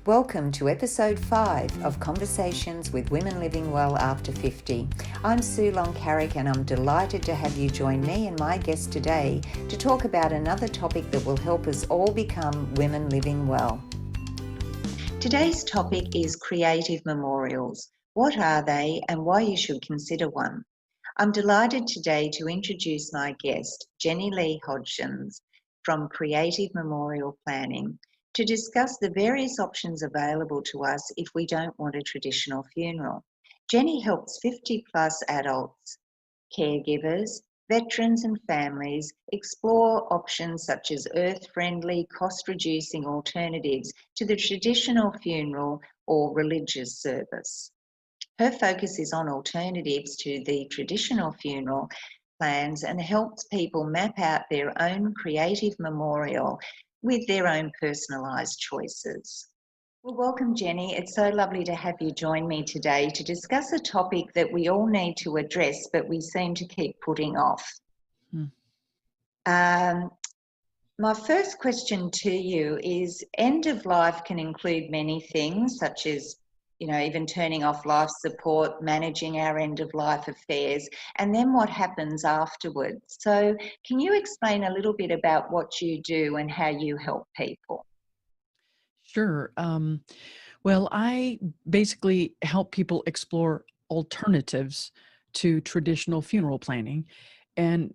Welcome to episode 5 of Conversations with Women Living Well After 50. I'm Sue Long-Carrick and I'm delighted to have you join me and my guest today to talk about another topic that will help us all become women living well. Today's topic is creative memorials. What are they and why you should consider one? I'm delighted today to introduce my guest, Leigh Hodgins from Creative Memorial Planning, to discuss the various options available to us if we don't want a traditional funeral. Jenny helps 50 plus adults, caregivers, veterans and families explore options such as earth-friendly, cost-reducing alternatives to the traditional funeral or religious service. Her focus is on alternatives to the traditional funeral plans and helps people map out their own creative memorial with their own personalised choices. Well, welcome, Jenny. It's so lovely to have you join me today to discuss a topic that we all need to address, but we seem to keep putting off. My first question to you is, end of life can include many things, such as even turning off life support, managing our end of life affairs, and then what happens afterwards. So can you explain a little bit about what you do and how you help people? Sure. Well, I basically help people explore alternatives to traditional funeral planning, and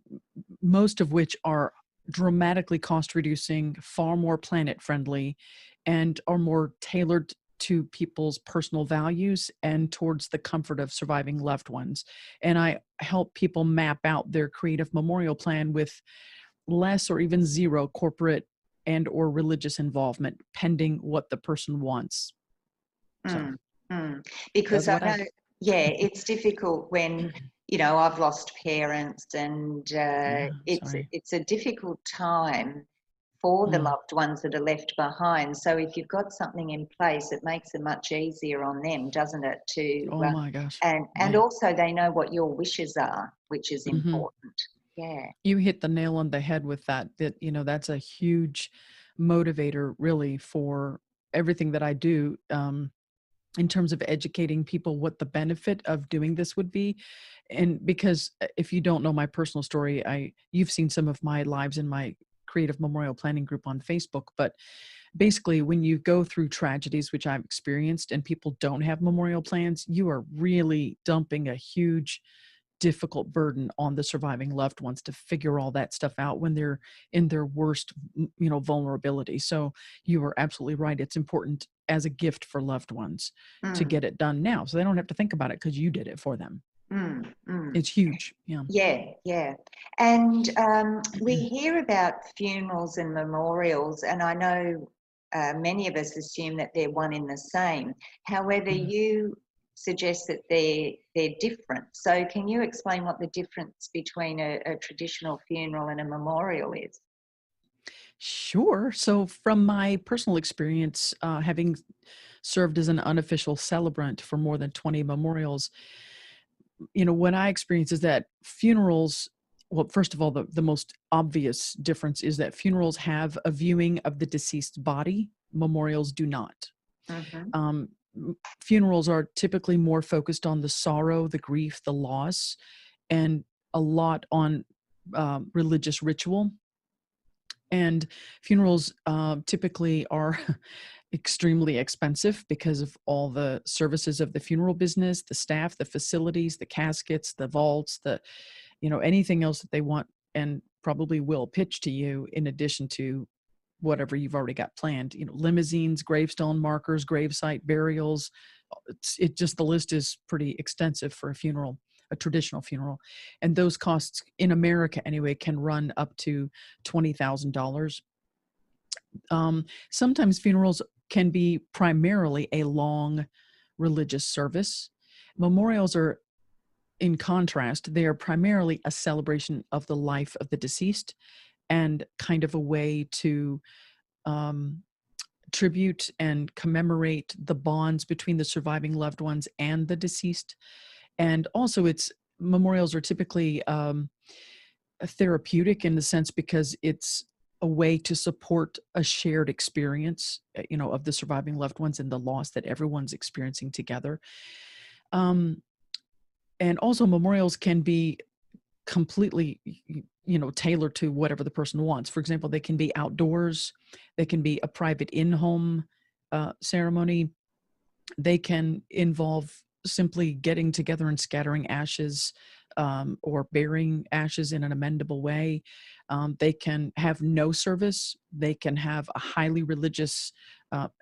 most of which are dramatically cost reducing, far more planet friendly, and are more tailored to people's personal values and towards the comfort of surviving loved ones. And I help people map out their creative memorial plan with less or even zero corporate and or religious involvement, pending what the person wants. So Because that's I what I know, do. it's difficult when, I've lost parents and Yeah, sorry. it's a difficult time for the Mm. loved ones that are left behind. So if you've got something in place, it makes it much easier on them, doesn't it? Oh my gosh. And Yeah. also they know what your wishes are, which is hmm important. Yeah. You hit the nail on the head with that, that's a huge motivator really for everything that I do. In terms of educating people what the benefit of doing this would be. And because if you don't know my personal story, you've seen some of my lives in my creative memorial planning group on Facebook. But basically, when you go through tragedies, which I've experienced, and people don't have memorial plans, you are really dumping a huge difficult burden on the surviving loved ones to figure all that stuff out when they're in their worst, vulnerability. So you are absolutely right. It's important as a gift for loved ones to Mm, get it done now, so they don't have to think about it because you did it for them. mm, mm. It's huge. Yeah. Yeah, yeah. And we hear about funerals and memorials, and I know many of us assume that they're one in the same. However, Mhm. you suggest that they're different. So can you explain what the difference between a traditional funeral and a memorial is? Sure. So, from my personal experience, having served as an unofficial celebrant for more than 20 memorials, what I experience is that funerals, well, first of all, the most obvious difference is that funerals have a viewing of the deceased body, memorials do not. Mm-hmm. Funerals are typically more focused on the sorrow, the grief, the loss, and a lot on religious ritual. And funerals typically are extremely expensive because of all the services of the funeral business, the staff, the facilities, the caskets, the vaults, anything else that they want and probably will pitch to you in addition to whatever you've already got planned. Limousines, gravestone markers, gravesite burials. It just, the list is pretty extensive for a funeral, a traditional funeral. And those costs in America anyway can run up to $20,000. Sometimes funerals can be primarily a long religious service. Memorials are, in contrast, they are primarily a celebration of the life of the deceased and kind of a way to um, tribute and commemorate the bonds between the surviving loved ones and the deceased. And also, memorials are typically therapeutic in the sense because it's a way to support a shared experience, of the surviving loved ones and the loss that everyone's experiencing together. Um, and also memorials can be completely, tailored to whatever the person wants. For example, they can be outdoors, they can be a private in-home ceremony, they can involve simply getting together and scattering ashes, or burying ashes in an amendable way. They can have no service. They can have a highly religious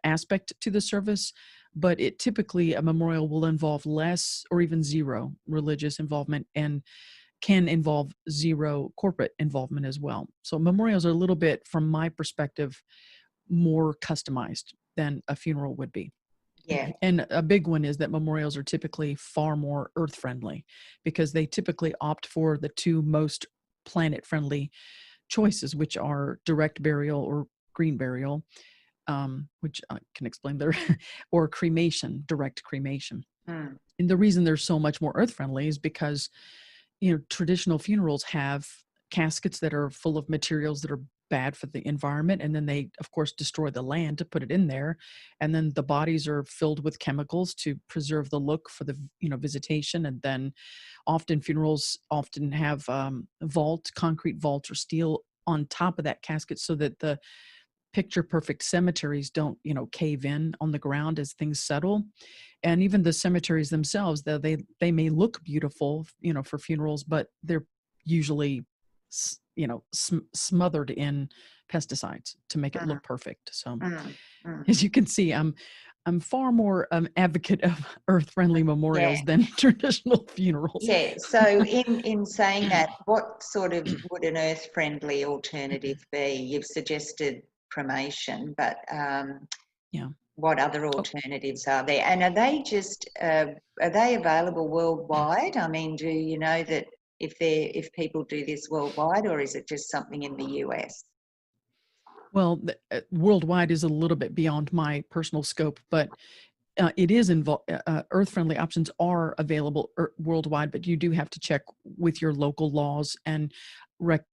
aspect to the service, but it typically, a memorial will involve less or even zero religious involvement, and can involve zero corporate involvement as well. So memorials are a little bit, from my perspective, more customized than a funeral would be. Yeah. And a big one is that memorials are typically far more earth friendly, because they typically opt for the two most planet friendly choices, which are direct burial or green burial, which I can explain there, or cremation, direct cremation. Mm. And the reason they're so much more earth friendly is because, traditional funerals have caskets that are full of materials that are bad for the environment, and then they of course destroy the land to put it in there, and then the bodies are filled with chemicals to preserve the look for the visitation. And then often funerals often have concrete vaults or steel on top of that casket, so that the picture perfect cemeteries don't cave in on the ground as things settle. And even the cemeteries themselves, though they may look beautiful for funerals, but they're usually smothered in pesticides to make it Mm. look perfect. So Mm. Mm. as you can see, I'm far more advocate of earth friendly Yeah. memorials than traditional funerals. Yeah. So in saying that, what sort of would an earth-friendly alternative be? You've suggested cremation, but Yeah. what other Oh, alternatives are there? And are they available worldwide? I mean, do you know that if people do this worldwide, or is it just something in the US? well, worldwide is a little bit beyond my personal scope, but it is involved. Earth-friendly options are available worldwide, but you do have to check with your local laws. And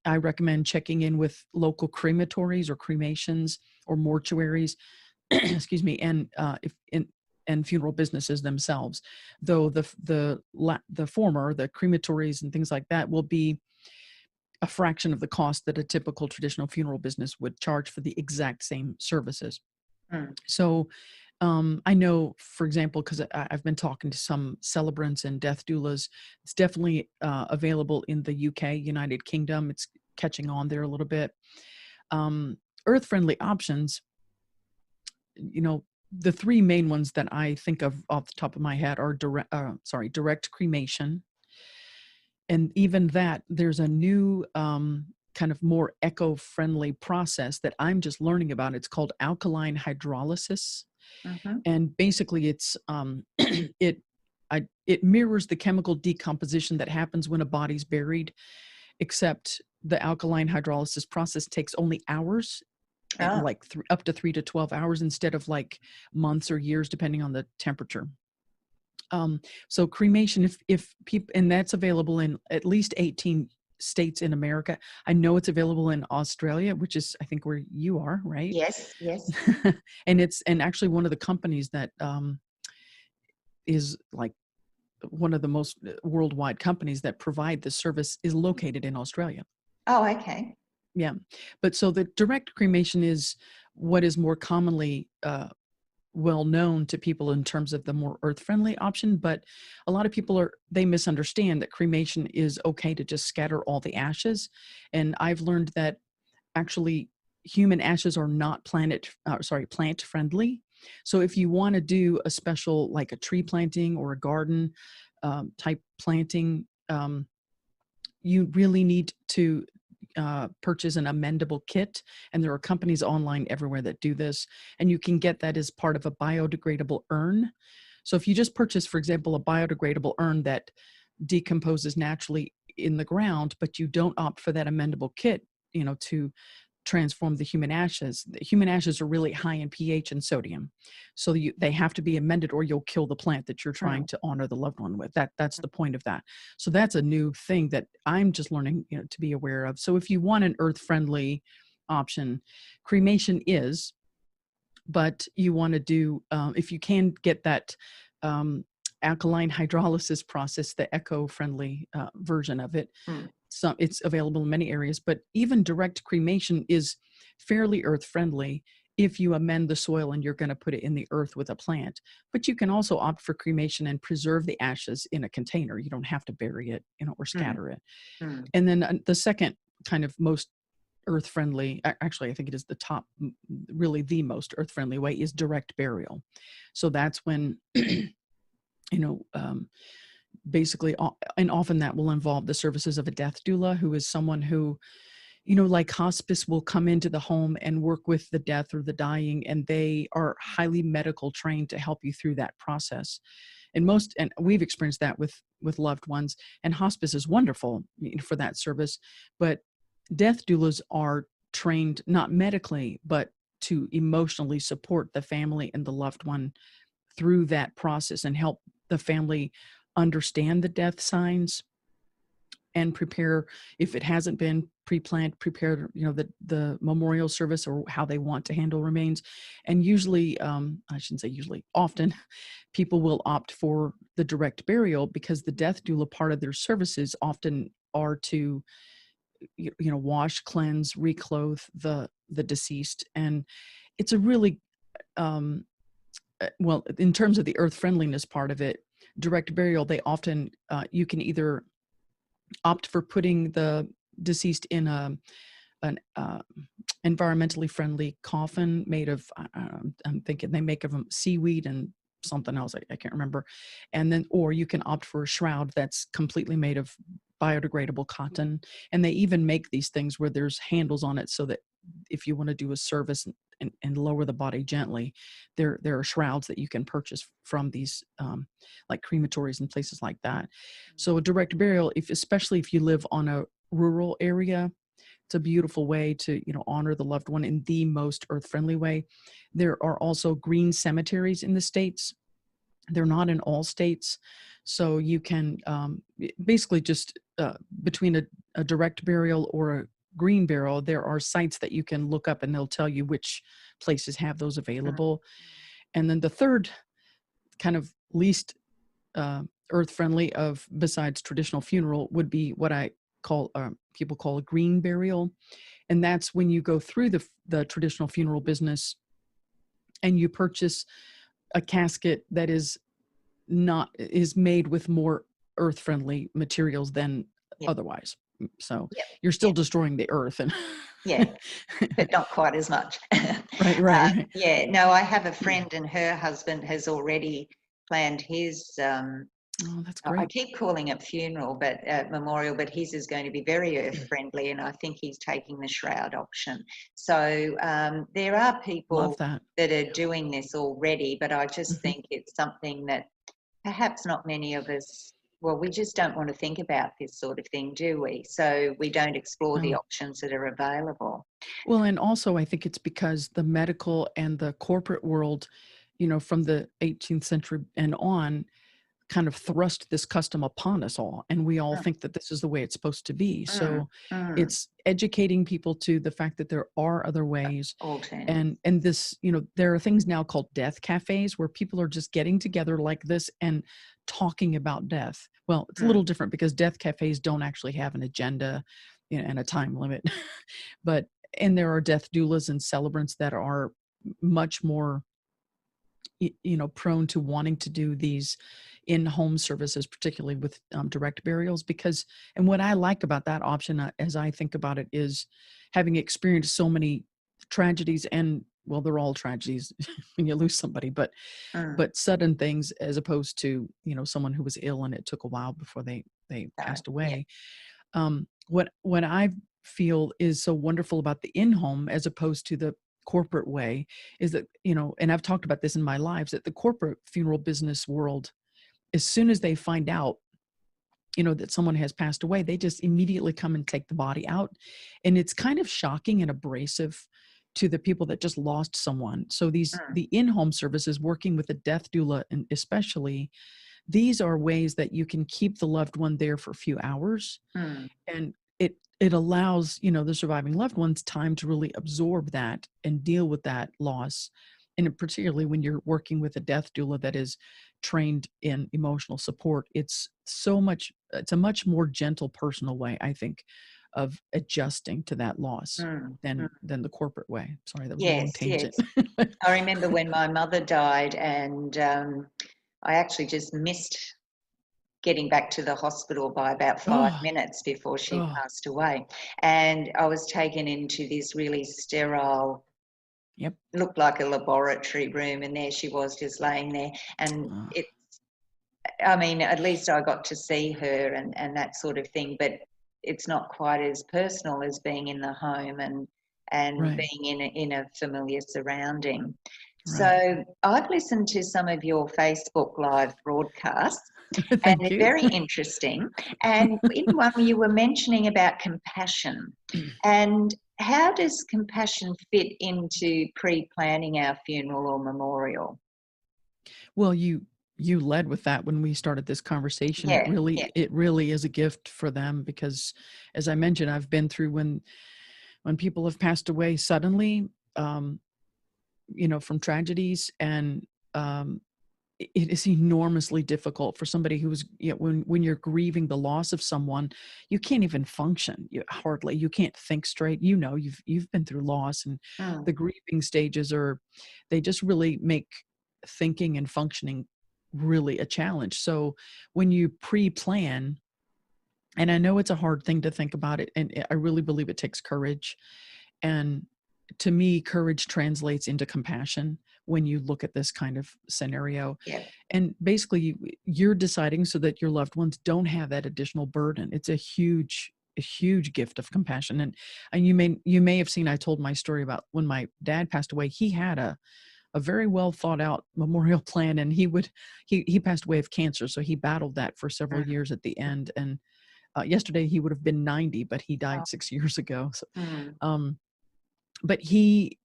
I recommend checking in with local crematories or cremations or mortuaries, excuse me, and if in and funeral businesses themselves. Though the former, the crematories and things like that, will be a fraction of the cost that a typical traditional funeral business would charge for the exact same services. Mm. So I know, for example, because I've been talking to some celebrants and death doulas, it's definitely available in the UK, United Kingdom. It's catching on there a little bit. Earth-friendly options, the three main ones that I think of off the top of my head are direct cremation. And even that, there's a new kind of more eco-friendly process that I'm just learning about. It's called alkaline hydrolysis. Mhm. And basically it's it it mirrors the chemical decomposition that happens when a body's buried, except the alkaline hydrolysis process takes only hours, and Oh, like up to 3 to 12 hours, instead of like months or years depending on the temperature. So cremation, if people, and that's available in at least 18 states in America. I know it's available in Australia, which is I think where you are, right? yes, yes. And actually one of the companies that is like one of the most worldwide companies that provide this service is located in Australia. Oh, okay. Yeah. But so the direct cremation is what is more commonly well known to people in terms of the more earth friendly option. But a lot of people they misunderstand that cremation is okay to just scatter all the ashes. And I've learned that actually human ashes are not plant friendly. So if you want to do a special, like a tree planting or a garden type planting, you really need to purchase an amendable kit. And there are companies online everywhere that do this. And you can get that as part of a biodegradable urn. So if you just purchase, for example, a biodegradable urn that decomposes naturally in the ground, but you don't opt for that amendable kit, to transform the human ashes. The human ashes are really high in pH and sodium. So they have to be amended, or you'll kill the plant that you're trying Mm. to honor the loved one with. That's the point of that. So that's a new thing that I'm just learning, to be aware of. So if you want an earth-friendly option. Cremation is, but you want to do, if you can get that alkaline hydrolysis process, the eco-friendly version of it. So it's available in many areas, but even direct cremation is fairly earth-friendly if you amend the soil and you're going to put it in the earth with a plant. But you can also opt for cremation and preserve the ashes in a container. You don't have to bury it, or scatter it. And then the second kind of most earth-friendly, actually I think it is the top, really the most earth-friendly way, is direct burial. So that's when basically, and often that will involve the services of a death doula, who is someone who, like hospice, will come into the home and work with the death or the dying, and they are highly medical trained to help you through that process. And we've experienced that with loved ones, and hospice is wonderful for that service. But death doulas are trained not medically, but to emotionally support the family and the loved one through that process and help the family understand the death signs and prepare, if it hasn't been pre-planned, prepare, the memorial service or how they want to handle remains. And usually, I shouldn't say usually, often people will opt for the direct burial because the death doula, part of their services often are to, wash, cleanse, reclothe the deceased. And it's a really, well, in terms of the earth friendliness part of it, direct burial, they often, you can either opt for putting the deceased in an environmentally friendly coffin made of, I'm thinking they make of them seaweed and something else, I can't remember. And then, or you can opt for a shroud that's completely made of biodegradable cotton. And they even make these things where there's handles on it so that if you want to do a service and lower the body gently, there are shrouds that you can purchase from these like crematories and places like that. So a direct burial, especially if you live on a rural area, it's a beautiful way to honor the loved one in the most earth-friendly way. There are also green cemeteries in the states. They're not in all states, so you can basically just between a direct burial or a green burial, there are sites that you can look up and they'll tell you which places have those available. And then the third kind of least earth-friendly of besides traditional funeral would be what I call people call a green burial. And that's when you go through the traditional funeral business and you purchase a casket that is made with more earth-friendly materials than otherwise. So you're still destroying the earth, and but not quite as much. Right. No, I have a friend and her husband has already planned his oh, that's great. I keep calling it funeral, but memorial, but his is going to be very earth friendly, and I think he's taking the shroud option. So there are people that are doing this already, but I just think it's something that perhaps not many of us, well, we just don't want to think about this sort of thing, do we? So we don't explore the options that are available. Well, and also I think it's because the medical and the corporate world, from the 18th century and on, kind of thrust this custom upon us all, and we all think that this is the way it's supposed to be. So it's educating people to the fact that there are other ways. And this, there are things now called death cafes where people are just getting together like this and talking about death. Well, it's a little different because death cafes don't actually have an agenda, and a time limit. And there are death doulas and celebrants that are much more prone to wanting to do these in-home services, particularly with direct burials, and what I like about that option, as I think about it, is having experienced so many tragedies, and well, they're all tragedies when you lose somebody, but sudden things, as opposed to someone who was ill and it took a while before they passed away. What I feel is so wonderful about the in-home as opposed to the corporate way is that, and I've talked about this in my lives, that the corporate funeral business world, as soon as they find out, that someone has passed away, they just immediately come and take the body out. And it's kind of shocking and abrasive to the people that just lost someone. So the in-home services, working with a death doula, and especially, these are ways that you can keep the loved one there for a few hours. And it allows, the surviving loved ones time to really absorb that and deal with that loss. And particularly when you're working with a death doula that is trained in emotional support, it's a much more gentle, personal way, I think, of adjusting to that loss than the corporate way. Sorry, that was a long tangent. Yes. I remember when my mother died, and I actually just missed getting back to the hospital by about 5 minutes before she passed away. And I was taken into this really sterile, looked like a laboratory room, and there she was just laying there. And at least I got to see her and that sort of thing, but it's not quite as personal as being in the home and being in a familiar surrounding. So I've listened to some of your Facebook Live broadcasts, and they're very interesting. And in one, you were mentioning about compassion. And how does compassion fit into pre-planning our funeral or memorial? Well, you led with that when we started this conversation. It really is a gift for them, because, as I mentioned, I've been through when people have passed away suddenly, from tragedies, and it is enormously difficult for somebody who's, when you're grieving the loss of someone, you can't even function. You can't think straight. You've been through loss, and the grieving stages they just really make thinking and functioning really a challenge. So when you pre-plan, and I know it's a hard thing to think about it, and I really believe it takes courage. And to me, courage translates into compassion when you look at this kind of scenario. And basically you're deciding so that your loved ones don't have that additional burden. It's a huge gift of compassion. And you may have seen, I told my story about when my dad passed away. He had a very well thought out memorial plan, and he passed away of cancer. So he battled that for several years at the end. And yesterday he would have been 90, but he died 6 years ago. So, but he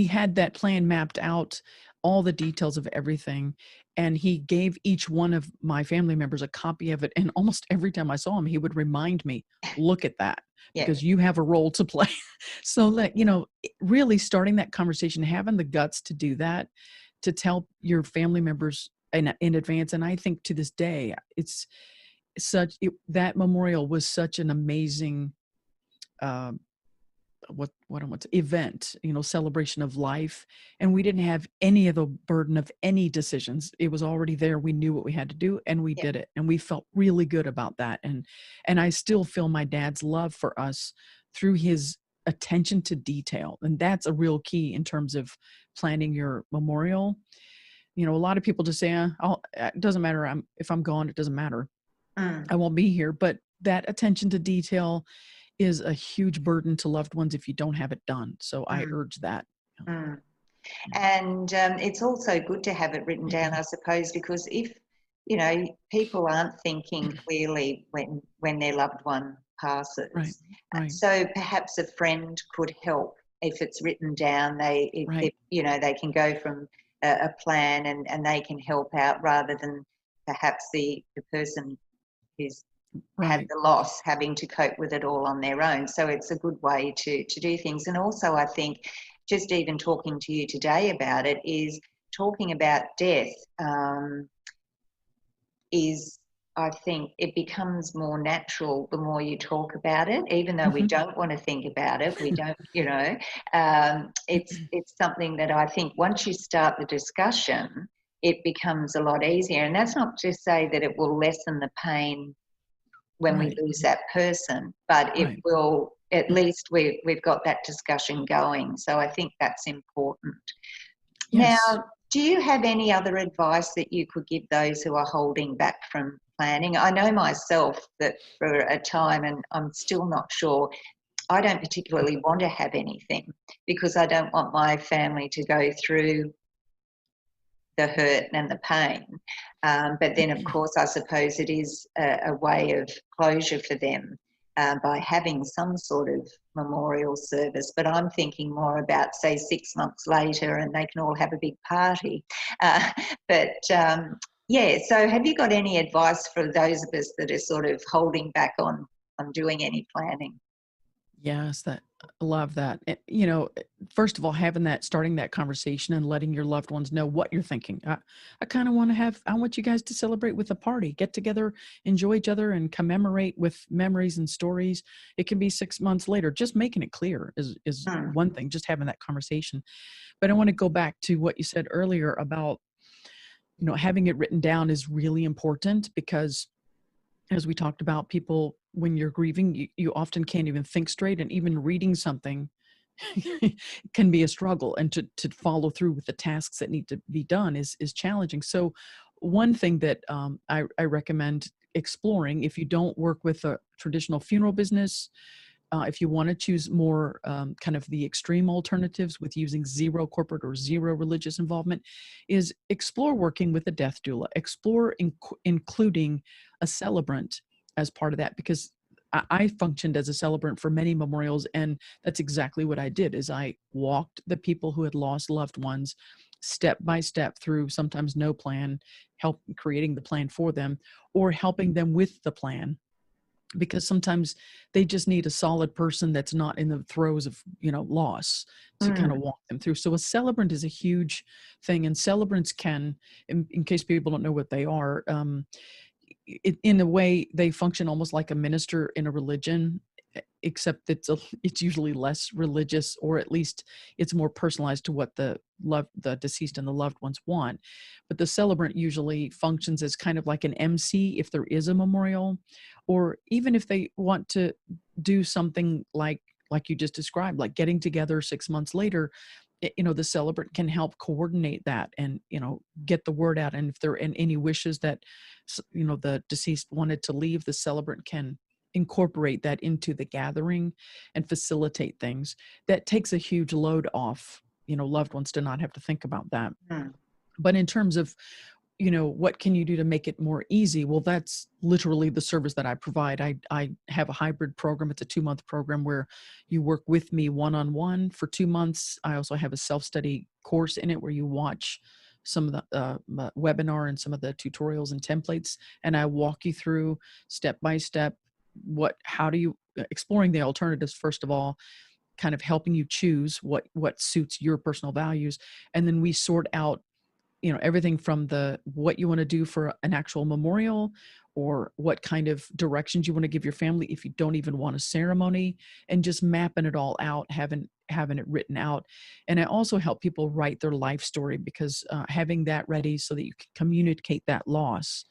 had that plan mapped out, all the details of everything. And he gave each one of my family members a copy of it. And almost every time I saw him, he would remind me, look at that, because you have a role to play. So really starting that conversation, having the guts to do that, to tell your family members in advance. And I think to this day, that memorial was such an amazing, event, celebration of life. And we didn't have any of the burden of any decisions. It was already there. We knew what we had to do, and we did it. And we felt really good about that. And I still feel my dad's love for us through his attention to detail. And that's a real key in terms of planning your memorial. A lot of people just say, it doesn't matter. If I'm gone, it doesn't matter. I won't be here. But that attention to detail is a huge burden to loved ones if you don't have it done. So I urge that. And it's also good to have it written down, I suppose, because if, people aren't thinking clearly when their loved one passes. So perhaps a friend could help if it's written down. They can go from a plan and they can help out, rather than perhaps the person who's had the loss having to cope with it all on their own. So it's a good way to do things. And also, I think, just even talking to you today about it, is talking about death I think it becomes more natural the more you talk about it, even though we don't want to think about it. We don't, it's something that I think once you start the discussion, it becomes a lot easier. And that's not to say that it will lessen the pain when we lose that person, but it will, at least we've got that discussion going. So I think that's important. Now, do you have any other advice that you could give those who are holding back from planning? I know myself that for a time, and I'm still not sure, I don't particularly want to have anything, because I don't want my family to go through the hurt and the pain. But then, of course, I suppose it is a way of closure for them by having some sort of memorial service. But I'm thinking more about, say, 6 months later, and they can all have a big party. So have you got any advice for those of us that are sort of holding back on doing any planning. Yes, I love that. First of all, starting that conversation and letting your loved ones know what you're thinking. I kind of want to I want you guys to celebrate with a party, get together, enjoy each other, and commemorate with memories and stories. It can be 6 months later. Just making it clear is one thing, just having that conversation. But I want to go back to what you said earlier about, having it written down is really important because, as we talked about, people, when you're grieving, you often can't even think straight, and even reading something can be a struggle, and to follow through with the tasks that need to be done is challenging. So one thing that I recommend exploring, if you don't work with a traditional funeral business, if you want to choose more kind of the extreme alternatives with using zero corporate or zero religious involvement, is explore working with a death doula. Explore including a celebrant as part of that, because I functioned as a celebrant for many memorials, and that's exactly what I did. Is I walked the people who had lost loved ones step by step through, sometimes no plan, help creating the plan for them, or helping them with the plan, because sometimes they just need a solid person that's not in the throes of loss to kind of walk them through. So a celebrant is a huge thing, and celebrants can, in case people don't know what they are, in a way they function almost like a minister in a religion, except it's usually less religious, or at least it's more personalized to what the deceased and the loved ones want. But the celebrant usually functions as kind of like an MC if there is a memorial, or even if they want to do something like you just described, like getting together 6 months later. The celebrant can help coordinate that and get the word out. And if there are any wishes that the deceased wanted to leave, the celebrant can incorporate that into the gathering and facilitate things. That takes a huge load off loved ones to not have to think about that. But in terms of what can you do to make it more easy? Well, that's literally the service that I provide. I have a hybrid program. It's a 2-month program where you work with me one-on-one for 2 months. I also have a self-study course in it where you watch some of the webinar and some of the tutorials and templates, and I walk you through step by step how do you exploring the alternatives, first of all, kind of helping you choose what suits your personal values, and then we sort out everything from what you want to do for an actual memorial, or what kind of directions you want to give your family if you don't even want a ceremony, and just mapping it all out, having it written out. And I also help people write their life story, because having that ready so that you can communicate that loss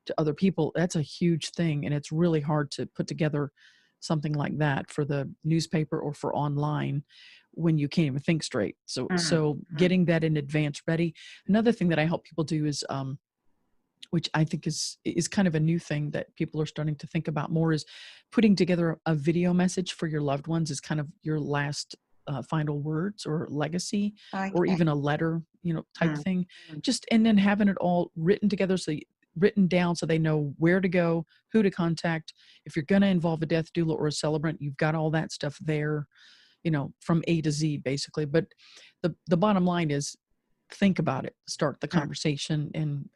to other people, that's a huge thing. And it's really hard to put together something like that for the newspaper or for online when you can't even think straight. So getting that in advance ready. Another thing that I help people do is, which I think is kind of a new thing that people are starting to think about more, is putting together a video message for your loved ones as kind of your last final words or legacy, or even a letter, type thing. And then having it all written together, written down so they know where to go, who to contact. If you're going to involve a death doula or a celebrant, you've got all that stuff there, from A to Z, basically. But the bottom line is, think about it, start the conversation, and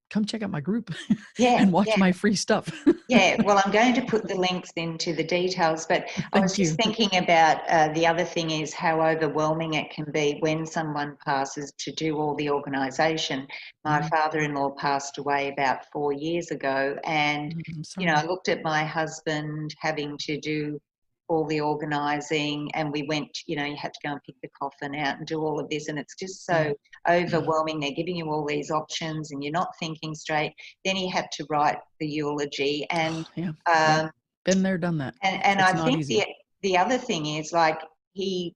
come check out my group and watch my free stuff. Well, I'm going to put the links into the details, but I was just thinking about the other thing is how overwhelming it can be when someone passes to do all the organisation. My father-in-law passed away about 4 years ago, and I looked at my husband having to do all the organising, and we went, you had to go and pick the coffin out and do all of this, and it's just so overwhelming. They're giving you all these options and you're not thinking straight. Then he had to write the eulogy, and been there, done that. And I think the other thing is, like, he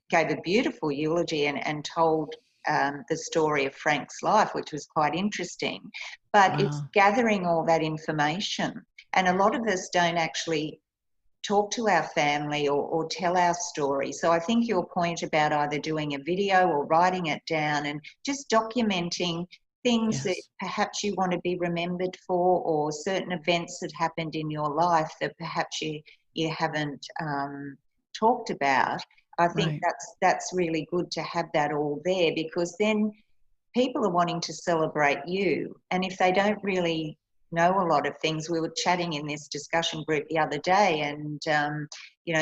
gave a beautiful eulogy and told the story of Frank's life, which was quite interesting, but it's gathering all that information, and a lot of us don't actually talk to our family or tell our story. So I think your point about either doing a video or writing it down and just documenting things that perhaps you want to be remembered for, or certain events that happened in your life that perhaps you haven't talked about. I think that's really good to have that all there, because then people are wanting to celebrate you, and if they don't really know a lot of things. We were chatting in this discussion group the other day, and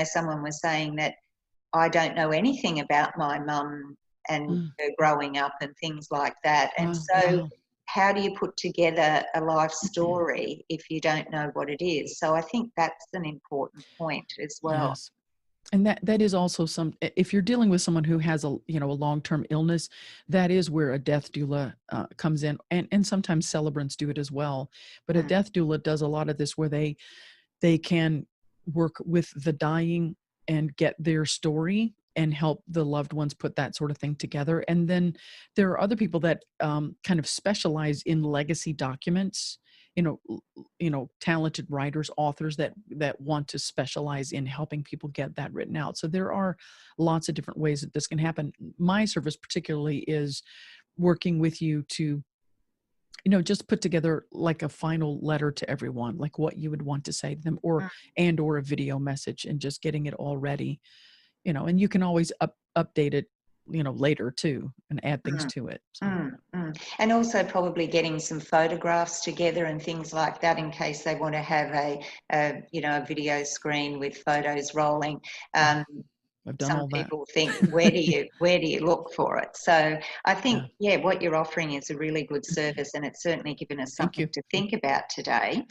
someone was saying that I don't know anything about my mum and her growing up and things like that. And so how do you put together a life story if you don't know what it is? So I think that's an important point as well. Yes. And that is also if you're dealing with someone who has a long-term illness, that is where a death doula comes in, and sometimes celebrants do it as well. But a death doula does a lot of this where they can work with the dying and get their story and help the loved ones put that sort of thing together. And then there are other people that kind of specialize in legacy documents, talented writers, authors that want to specialize in helping people get that written out. So there are lots of different ways that this can happen. My service particularly is working with you to just put together like a final letter to everyone, like what you would want to say to them, or a video message, and just getting it all ready, and you can always update it, later too, and add things to it. So. And also probably getting some photographs together and things like that in case they want to have a video screen with photos rolling. I've done some all that. people think, where do you look for it? So I think, what you're offering is a really good service, and it's certainly given us something to think about today.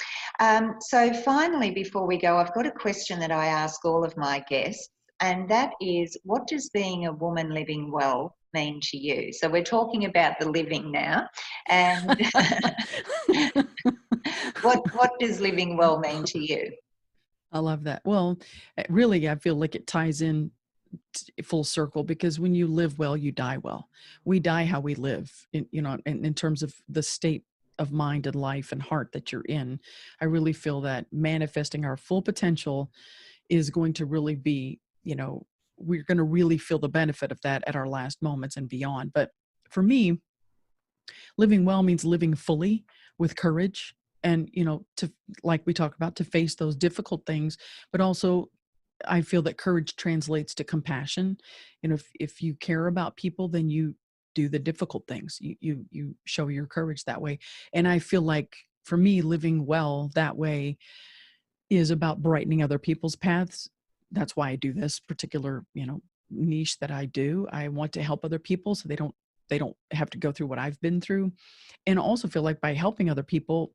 So finally, before we go, I've got a question that I ask all of my guests, and that is, what does being a woman living well mean to you? So we're talking about the living now, and what does living well mean to you? I love that. Well, really, I feel like it ties in full circle, because when you live well, you die well. We die how we live, in terms of the state of mind and life and heart that you're in. I really feel that manifesting our full potential is going to really be, we're going to really feel the benefit of that at our last moments and beyond. But for me, living well means living fully with courage, and, to, like we talk about, to face those difficult things, but also I feel that courage translates to compassion. And if you care about people, then you do the difficult things. You show your courage that way. And I feel like for me, living well that way is about brightening other people's paths. That's why I do this particular, niche that I do. I want to help other people so they don't have to go through what I've been through. And I also feel like by helping other people,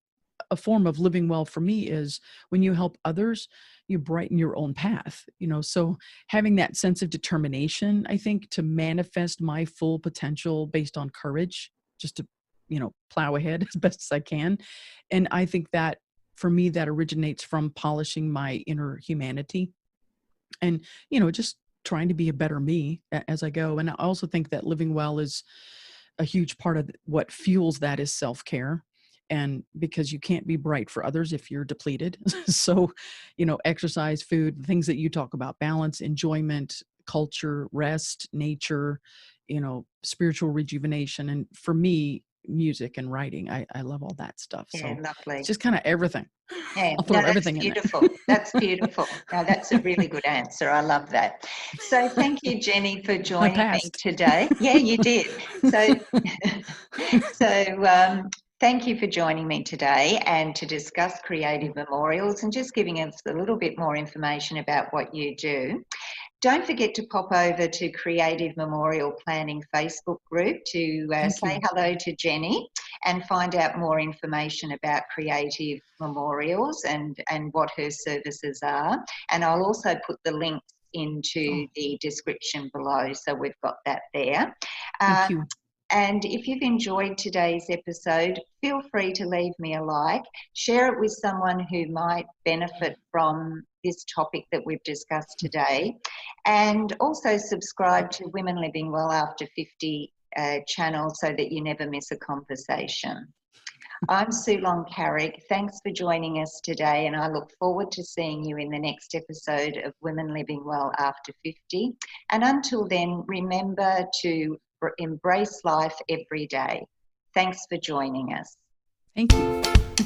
a form of living well for me is when you help others, you brighten your own path, so having that sense of determination, I think, to manifest my full potential based on courage, just to, plow ahead as best as I can. And I think that for me, that originates from polishing my inner humanity and, just trying to be a better me as I go. And I also think that living well is a huge part of what fuels that is self-care. And because you can't be bright for others if you're depleted. So, exercise, food, things that you talk about, balance, enjoyment, culture, rest, nature, spiritual rejuvenation. And for me, music and writing, I love all that stuff. Yeah, So lovely. it's just kind of everything. Yeah, I'll throw everything in beautiful. there. That's beautiful. No, that's a really good answer. I love that. So thank you, Jenny, for joining me today. Yeah, you did. So, thank you for joining me today and to discuss creative memorials and just giving us a little bit more information about what you do. Don't forget to pop over to Creative Memorial Planning Facebook group to say hello to Jenny and find out more information about creative memorials and what her services are. And I'll also put the links into the description below, so we've got that there. Thank you. And if you've enjoyed today's episode, feel free to leave me a like, share it with someone who might benefit from this topic that we've discussed today, and also subscribe to Women Living Well After 50 channel so that you never miss a conversation. I'm Sue Long Carrick. Thanks for joining us today, and I look forward to seeing you in the next episode of Women Living Well After 50. And until then, remember to embrace life every day. Thanks for joining us. Thank you.